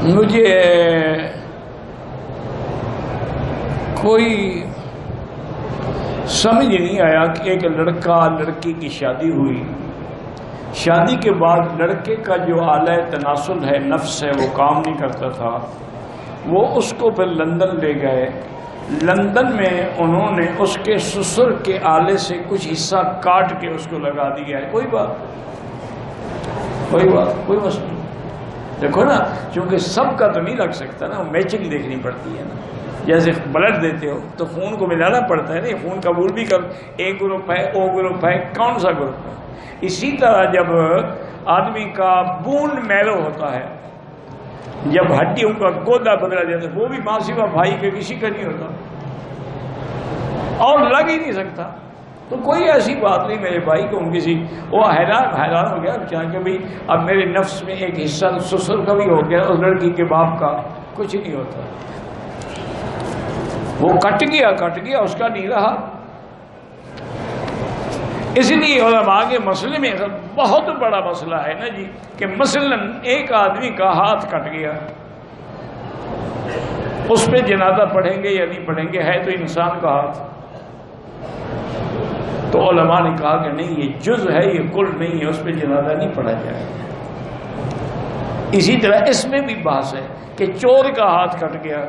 مجھے کوئی سمجھ نہیں آیا کہ ایک لڑکا لڑکی کی شادی ہوئی، شادی کے بعد لڑکے کا جو آلہ تناسل ہے، نفس ہے، وہ کام نہیں کرتا تھا، وہ اس کو پھر لندن لے گئے۔ لندن میں انہوں نے اس کے سسر کے آلے سے کچھ حصہ کاٹ کے اس کو لگا دیا ہے۔ کوئی مسئلہ دیکھو نا، چونکہ سب کا تو نہیں لگ سکتا نا، میچنگ دیکھنی پڑتی ہے نا۔ جیسے بلڈ دیتے ہو تو خون کو ملانا پڑتا ہے نا، خون قبول بھی کر، اے گروپ ہے، او گروپ ہے، کون سا گروپ ہے۔ اسی طرح جب آدمی کا بون میرو ہوتا ہے، جب ہڈیوں کا گودا بدلا جاتا ہے، وہ بھی ماں سوا بھائی کے کسی کا نہیں ہوتا اور لگ ہی نہیں سکتا۔ تو کوئی ایسی بات نہیں میرے بھائی کو کسی، وہ حیران ہو گیا چاہ کہ بھائی اب میرے نفس میں ایک حصہ سسر کا بھی ہو گیا، اس لڑکی کے باپ کا کچھ نہیں ہوتا، وہ کٹ گیا اس کا نہیں رہا۔ اس لیے علماء کے مسئلے میں بہت بڑا مسئلہ ہے نا جی، کہ مثلا ایک آدمی کا ہاتھ کٹ گیا، اس پہ جنازہ پڑھیں گے یا نہیں پڑھیں گے؟ ہے تو انسان کا ہاتھ۔ تو علماء نے کہا کہ نہیں، یہ جز ہے، یہ کل نہیں ہے، اس پہ جنازہ نہیں پڑھا جائے گا۔ اسی طرح اس میں بھی بحث ہے کہ چور کا ہاتھ کٹ گیا،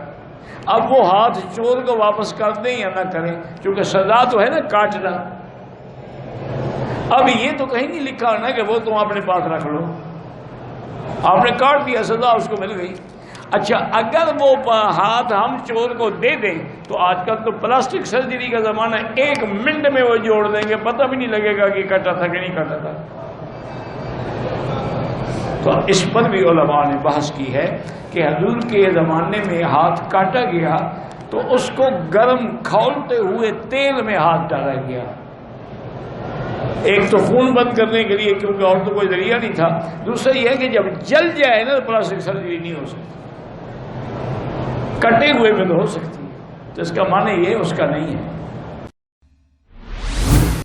اب وہ ہاتھ چور کو واپس کر دیں یا نہ کریں، کیونکہ سزا تو ہے نا کاٹنا۔ اب یہ تو کہیں نہیں لکھا نا کہ وہ تم اپنے پاس رکھ لو، آپ نے کاٹ دیا، سزا اس کو مل گئی۔ اچھا، اگر وہ ہاتھ ہم چور کو دے دیں تو آج کل تو پلاسٹک سرجری کا زمانہ ہے، 1 منٹ میں وہ جوڑ دیں گے، پتہ بھی نہیں لگے گا کہ کٹا تھا کہ نہیں کٹا تھا۔ تو اس پر بھی علماء نے بحث کی ہے کہ حضور کے زمانے میں ہاتھ کاٹا گیا تو اس کو گرم کھولتے ہوئے تیل میں ہاتھ ڈالا گیا، ایک تو خون بند کرنے کے لیے، کیونکہ اور تو کوئی ذریعہ نہیں تھا، دوسرا یہ ہے کہ جب جل جائے نا تو پلاسٹک سرجری نہیں ہو سکتی، کٹے ہوئے میں تو ہو سکتی ہے، تو اس کا معنی یہ اس کا نہیں ہے۔